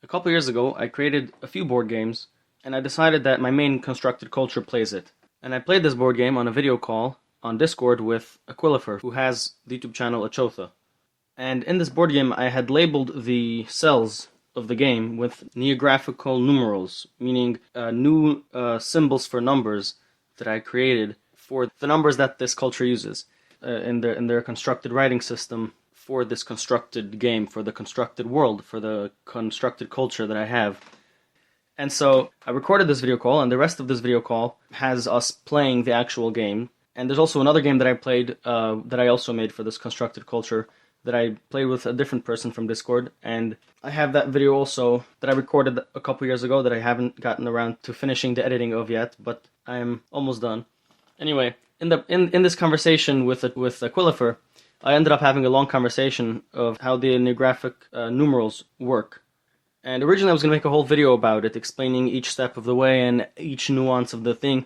A couple years ago, I created a few board games, and I decided that my main constructed culture plays it. And I played this board game on a video call on Discord with Aquilifer, who has the YouTube channel Achotha. And in this board game, I had labeled the cells of the game with Neographical Numerals, meaning new symbols for numbers that I created for the numbers that this culture uses in their constructed writing system for this constructed game, for the constructed world, for the constructed culture that I have. And so I recorded this video call, and the rest of this video call has us playing the actual game. And there's also another game that I played that I also made for this constructed culture that I played with a different person from Discord. And I have that video also that I recorded a couple years ago that I haven't gotten around to finishing the editing of yet, but I am almost done. Anyway, in this conversation with Aquilifer, I ended up having a long conversation of how the Neographic numerals work. And originally I was going to make a whole video about it, explaining each step of the way and each nuance of the thing.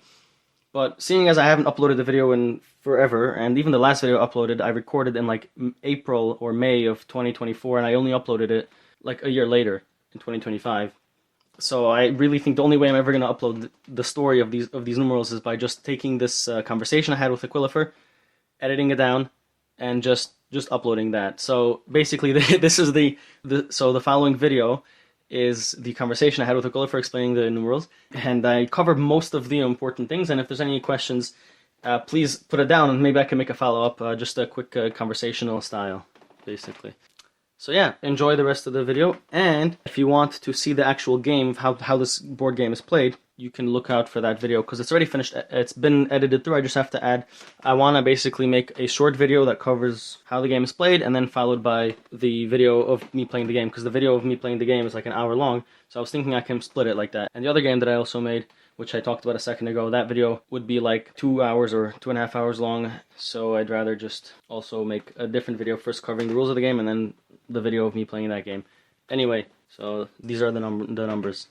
But seeing as I haven't uploaded the video in forever, and even the last video uploaded, I recorded in like April or May of 2024, and I only uploaded it like a year later in 2025. So I really think the only way I'm ever going to upload the story of these numerals is by just taking this conversation I had with Aquilifer, editing it down, and just uploading that. So basically, this is the following video is the conversation I had with Aquilifer explaining the numerals, and I covered most of the important things. And if there's any questions, please put it down, and maybe I can make a follow-up, just a quick conversational style, basically. So yeah, enjoy the rest of the video, and if you want to see the actual game, how this board game is played, you can look out for that video, because it's already finished. It's been edited through. I just have to add, I want to basically make a short video that covers how the game is played, and then followed by the video of me playing the game, because the video of me playing the game is like an hour long, so I was thinking I can split it like that. And the other game that I also made, which I talked about a second ago, that video would be like 2 hours or 2.5 hours long, so I'd rather just also make a different video first covering the rules of the game, and then the video of me playing that game. Anyway, so these are the numbers.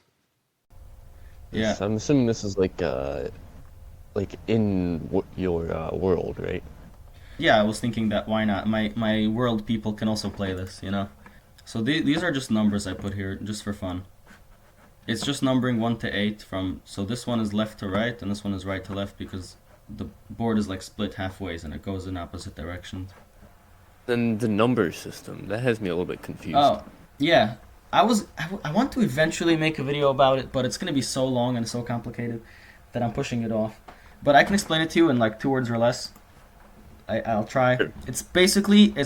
Yeah. So I'm assuming this is like in your world, right? Yeah, I was thinking that why not? My world people can also play this, you know? So these are just numbers I put here just for fun. It's just numbering 1 to 8 from, so this one is left to right and this one is right to left because the board is like split halfways and it goes in opposite directions. Then the number system, that has me a little bit confused. Oh, yeah. I want to eventually make a video about it, but it's going to be so long and so complicated that I'm pushing it off. But I can explain it to you in like 2 words or less. I'll try. Sure. It's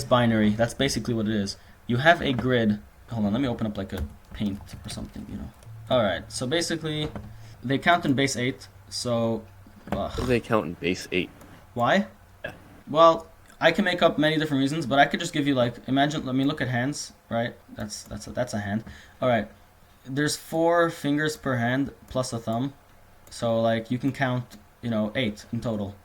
binary. That's basically what it is. You have a grid. Hold on, let me open up like a paint or something, you know. Alright, so basically, they count in base 8, so... How do they count in base 8? Why? Yeah. Well, I can make up many different reasons, but I could just give you like, imagine, let me look at hands, right? That's a hand. Alright, there's 4 fingers per hand plus a thumb, so like you can count, 8 in total.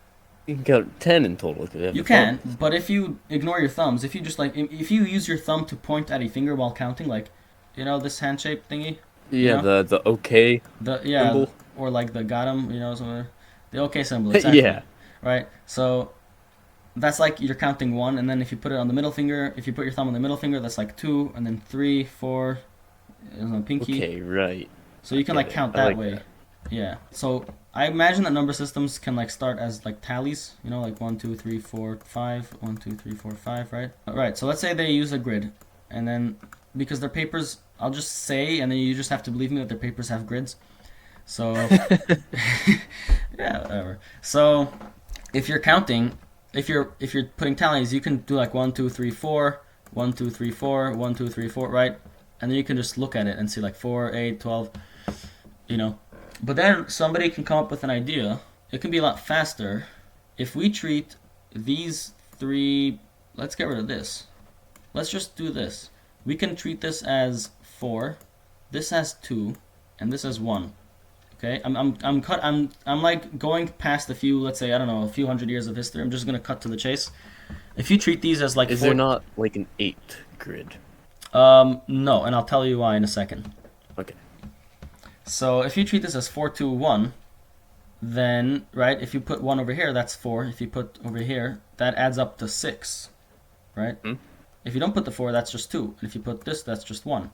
You can count 10 in total. You can, but if you ignore your thumbs, if you just like, if you use your thumb to point at a finger while counting, like, this hand shape thingy? Yeah, the OK symbol. Or like the got 'em, something. The OK symbol, exactly. Yeah. Right, so that's like you're counting 1, and then if you put it on the middle finger, if you put your thumb on the middle finger, that's like 2, and then 3, 4, pinky. Okay, right. So you can like count that way. Yeah. So I imagine that number systems can like start as like tallies, like 1, 2, 3, 4, 5, 1, 2, 3, 4, 5, right? Right. So let's say they use a grid, and then because their papers, I'll just say, and then you just have to believe me that their papers have grids. So yeah, whatever. So if you're counting. If you're putting tallies, you can do like 1, 2, 3, 4, 1, 2, 3, 4, 1, 2, 3, 4, right? And then you can just look at it and see like 4, 8, 12, But then somebody can come up with an idea. It can be a lot faster if we treat these 3. Let's get rid of this. Let's just do this. We can treat this as 4, this as 2, and this as 1. Okay, I'm like going past a few, let's say, I don't know, a few hundred years of history. I'm just gonna cut to the chase. If you treat these as like Is there not like an 8 grid? No, and I'll tell you why in a second. Okay. So if you treat this as 4, 2, 1, then right, if you put 1 over here, that's 4. If you put over here, that adds up to 6, right? Hmm? If you don't put the 4, that's just 2. And if you put this, that's just 1.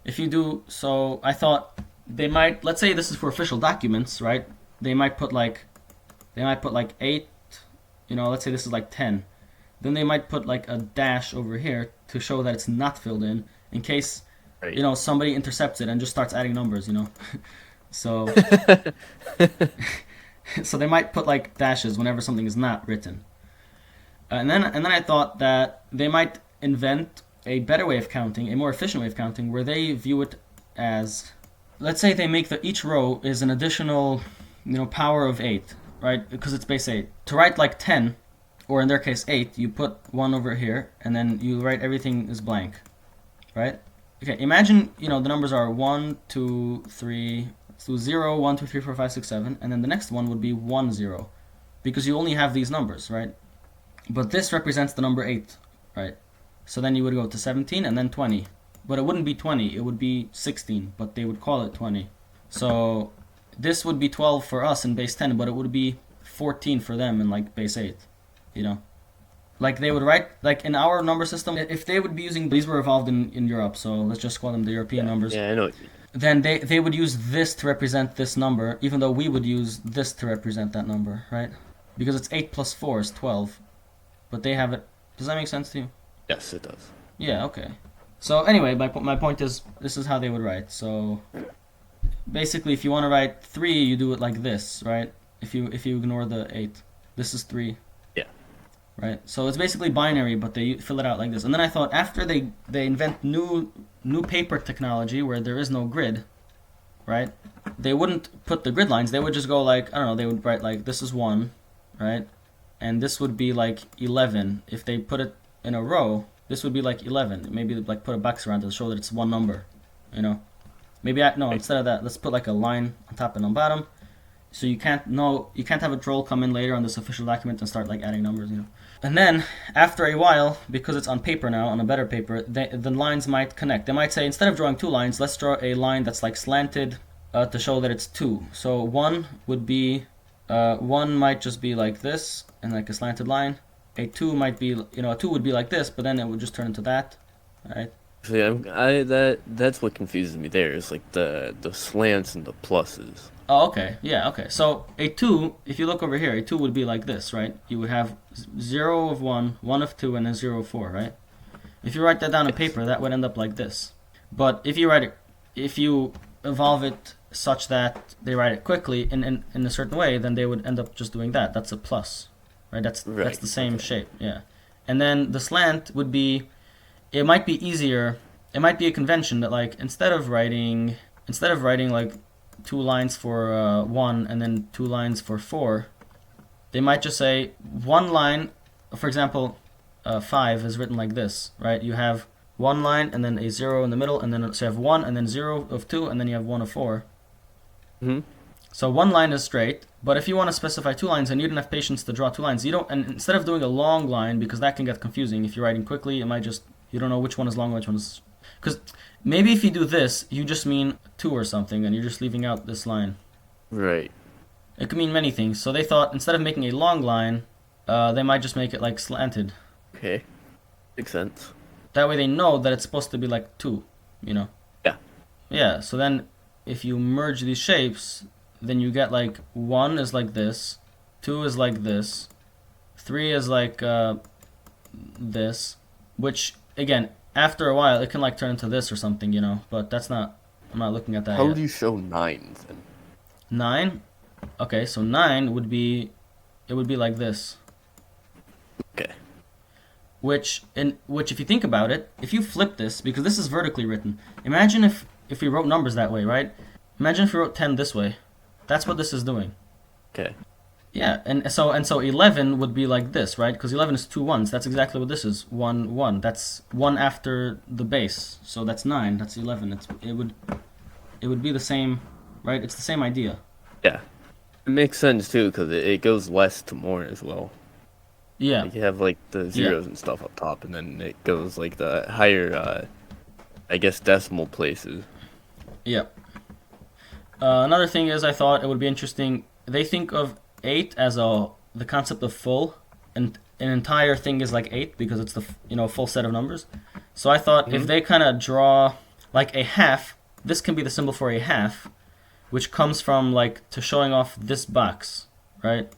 if you do, so I thought they might, let's say this is for official documents, right? They might put like 8, let's say this is like 10. Then they might put like a dash over here to show that it's not filled in case, Right. somebody intercepts it and just starts adding numbers, So, so they might put like dashes whenever something is not written. And then I thought that they might invent a better way of counting, a more efficient way of counting, where they view it as, let's say they make each row is an additional, power of 8, right? Because it's base 8. To write like 10, or in their case 8, you put 1 over here, and then you write everything is blank, right? Okay, imagine, the numbers are 1, 2, 3, so 0, 1, 2, 3, 4, 5, 6, 7, and then the next one would be 1, 0, because you only have these numbers, right? But this represents the number 8, right? So then you would go to 17 and then 20. But it wouldn't be 20, it would be 16, but they would call it 20. So this would be 12 for us in base 10, but it would be 14 for them in like base 8, Like they would write, like in our number system, if they would be using, these were evolved in Europe, so let's just call them the European numbers. Yeah, I know what you mean. Then they would use this to represent this number, even though we would use this to represent that number, right? Because it's 8 plus 4 is 12. But they have it. Does that make sense to you? Yes, it does. Yeah, okay. So anyway, my point is, this is how they would write. So basically, if you want to write 3, you do it like this, right? If you ignore the 8. This is 3. Yeah. Right? So it's basically binary, but they fill it out like this. And then I thought, after they invent new paper technology where there is no grid, right? They wouldn't put the grid lines. They would just go like, I don't know, they would write like, this is 1, right? And this would be like 11. If they put it in a row, this would be like 11. Maybe like put a box around it to show that it's one number, Maybe instead of that, let's put like a line on top and on bottom. So you can't have a troll come in later on this official document and start like adding numbers, And then after a while, because it's on paper now, on a better paper, the lines might connect. They might say, instead of drawing 2 lines, let's draw a line that's like slanted to show that it's 2. So 1 would be 1 might just be like this and like a slanted line. A 2 might be, a 2 would be like this, but then it would just turn into that, right? So that's what confuses me there is like the slants and the pluses. Oh, okay. Yeah, okay. So a 2, if you look over here, a 2 would be like this, right? You would have 0 of 1, 1 of 2, and then 0 of 4, right? If you write that down on paper, that would end up like this. But if you evolve it such that they write it quickly in a certain way, then they would end up just doing that. That's a plus, right? That's the same shape, yeah. And then the slant would be, it might be easier. It might be a convention that like instead of writing like 2 lines for 1 and then 2 lines for 4, they might just say 1 line. For example, 5 is written like this, right? You have 1 line and then a 0 in the middle, and then so you have 1 and then 0 of 2, and then you have 1 of 4. So 1 line is straight, but if you want to specify 2 lines and you don't have patience to draw 2 lines, and instead of doing a long line, because that can get confusing, if you're writing quickly, it might just, you don't know which one is long, which one is, because maybe if you do this, you just mean 2 or something, and you're just leaving out this line. Right. It could mean many things, so they thought instead of making a long line, they might just make it like slanted. Okay. Makes sense. That way they know that it's supposed to be like 2, Yeah. Yeah, so then if you merge these shapes, then you get like 1 is like this, 2 is like this, 3 is like this, which again, after a while, it can like turn into this or something, but that's not, I'm not looking at that How yet. do you show 9 then? 9? Okay, so 9 would be, it would be like this. Okay. Which if you think about it, if you flip this, because this is vertically written, imagine if we wrote numbers that way, right? Imagine if we wrote 10 this way. That's what this is doing. Okay. Yeah, and so 11 would be like this, right? Because 11 is 2 ones. That's exactly what this is. 1 1. That's 1 after the base. So that's 9. That's 11. It would be the same, right? It's the same idea. Yeah. It makes sense too because it goes less to more as well. Yeah. Like you have like the zeros and stuff up top, and then it goes like the higher, I guess, decimal places. Yep. Another thing is, I thought it would be interesting. They think of 8 as the concept of full, and an entire thing is like 8 because it's the full set of numbers. So I thought if they kind of draw like a half, this can be the symbol for a half, which comes from like to showing off this box, right?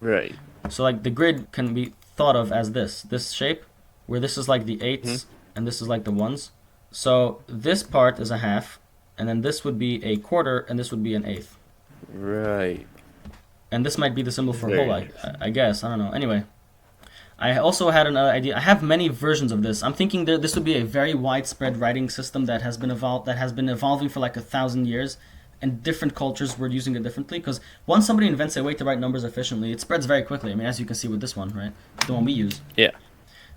Right. So like the grid can be thought of as this shape, where this is like the eighths and this is like the ones. So this part is a half, and then this would be a quarter, and this would be an eighth. Right. And this might be the symbol for Very whole, interesting. I guess. I don't know. Anyway, I also had an idea. I have many versions of this. I'm thinking that this would be a very widespread writing system that has been evolving for like 1,000 years, and different cultures were using it differently. Because once somebody invents a way to write numbers efficiently, it spreads very quickly. I mean, as you can see with this one, right? The one we use. Yeah.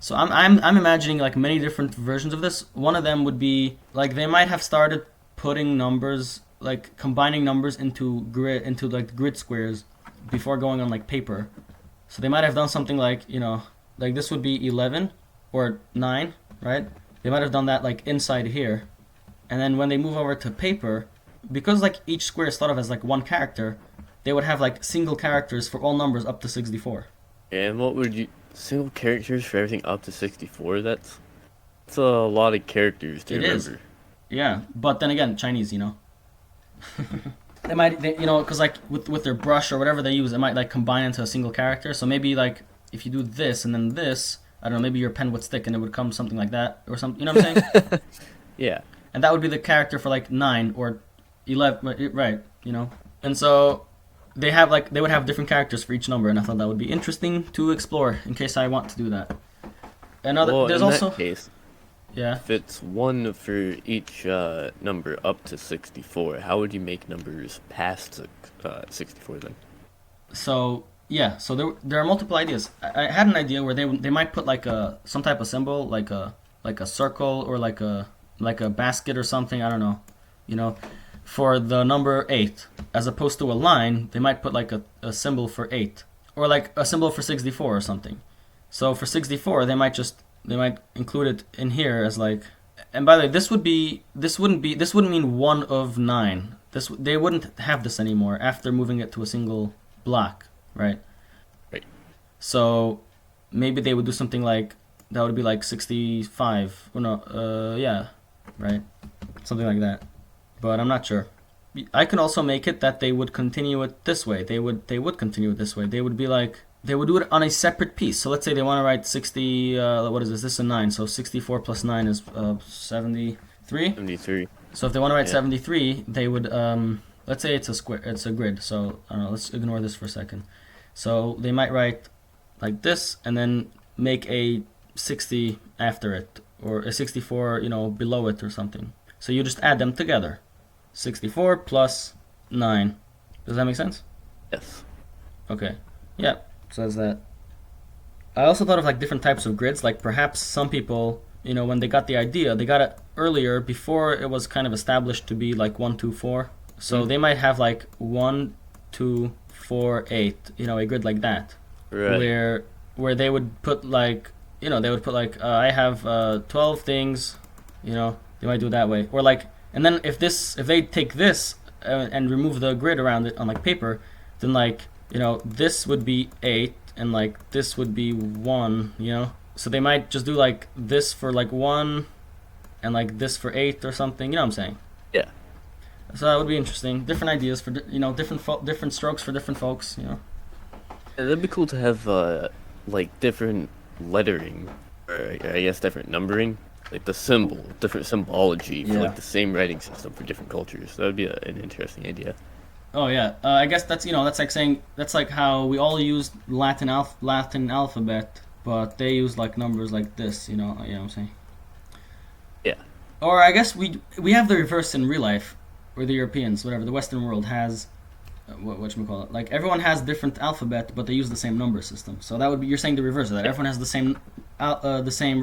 So I'm imagining like many different versions of this. One of them would be like they might have started putting numbers, like combining numbers into like grid squares before going on like paper. So they might have done something like, like this would be 11 or 9, right? They might have done that like inside here. And then when they move over to paper, because like each square is thought of as like one character, they would have like single characters for all numbers up to 64. And what would you single characters for everything up to 64? That's a lot of characters to remember. Is. Yeah, but then again, Chinese, They might, because like with their brush or whatever they use, it might like combine into a single character. So maybe like if you do this and then this, I don't know, maybe your pen would stick and it would come something like that or something. You know what I'm saying? Yeah. And that would be the character for like 9 or 11, right? And so they would have different characters for each number, and I thought that would be interesting to explore in case I want to do that. There's in also that case, yeah. if it's 1 for each number up to 64, how would you make numbers past 64 then? So yeah, so there are multiple ideas. I had an idea where they might put like some type of symbol, like a circle or like a basket or something. I don't know, for the number 8, as opposed to a line. They might put like a symbol for 8, or like a symbol for 64 or something. So for 64, they might include it in here as like. And by the way, this wouldn't mean 1 of 9. They wouldn't have this anymore after moving it to a single block, right? Right. So maybe they would do something like that would be like 65. Oh no, yeah, right, something like that. But I'm not sure. I can also make it that they would continue it this way. They would continue it this way. They would be like they would do it on a separate piece. So let's say they want to write 60. What is this? This is a 9. So 64 plus 9 is 73. 73. So if they want to write 73, they would let's say it's a square. It's a grid. So I don't know. Let's ignore this for a second. So they might write like this and then make a 60 after it, or a 64, below it or something. So you just add them together. 64 plus 9. Does that make sense? Yes. Okay. Yeah, says that. I also thought of like different types of grids. Like perhaps some people, when they got the idea, they got it earlier before it was kind of established to be like 1, 2, 4. So they might have like 1, 2, 4, 8. A grid like that. Right. Where they would put like, I have 12 things. They might do it that way, or like. And then if they take this and remove the grid around it on like paper, then like this would be 8 and like this would be 1. So they might just do like this for like 1 and like this for 8 or something. You know what I'm saying? Yeah. So that would be interesting. Different ideas for different strokes for different folks. Yeah, that'd be cool to have like different lettering, or I guess different numbering. Like different symbology for like the same writing system for different cultures. That would be an interesting idea. Oh yeah, I guess that's that's like how we all use Latin alphabet, but they use like numbers like this. You know what I'm saying? Yeah. Or I guess we have the reverse in real life, or the Europeans, whatever, the Western world has. Whatchamacallit? Like everyone has different alphabet, but they use the same number system. So that would be, you're saying the reverse of that. Everyone has the same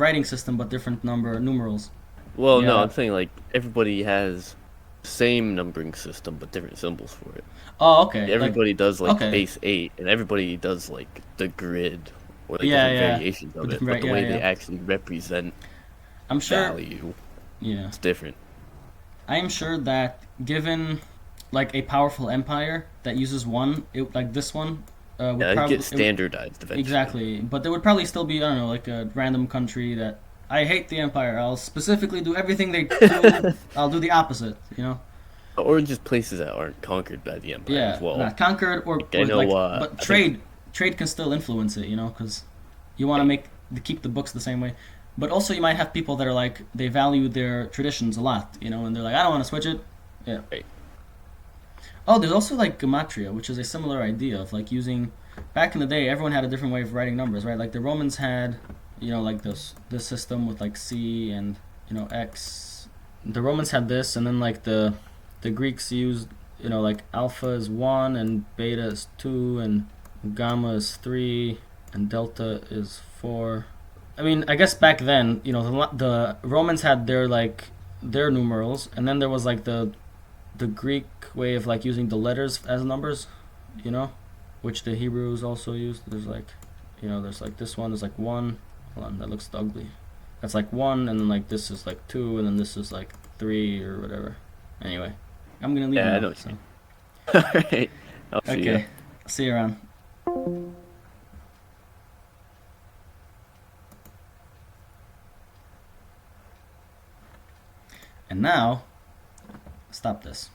writing system, but different numerals. Well, no, I'm saying like everybody has the same numbering system, but different symbols for it. Oh, okay. Everybody does like Base-8, and everybody does like the grid or like different variations of it. But the way they actually represent value, it's different. I am sure that given like a powerful empire that uses one, like this one, would probably get standardized eventually. Exactly, but there would probably still be, I don't know, like a random country that I hate the Empire. I'll specifically do everything they do. I'll do the opposite. You know. Or just places that aren't conquered by the Empire Yeah, as well. not conquered I know, like, but I think, trade can still influence it. You know, because you want to keep the books the same way. But also, you might have people that are like they value their traditions a lot. You know, and they're like, I don't want to switch it. Yeah. right. Oh, there's also like gematria, which is a similar idea of like using. Back in the day, everyone had a different way of writing numbers, right? Like the Romans had, you know, like this system with like C and X. The Romans had this, and then like the Greeks used, like alpha is 1 and beta is 2 and gamma is 3 and delta is 4. I mean, I guess back then, the Romans had their numerals, and then there was like the Greek way of like using the letters as numbers, which the Hebrews also used. There's like, there's like this one is like 1. Hold on, that looks ugly. That's like 1, and then like this is like 2, and then this is like 3 or whatever. Anyway, I'm gonna leave Yeah, now. I know what you mean. Alright. I'll see you. Okay, see you around. And now, stop this.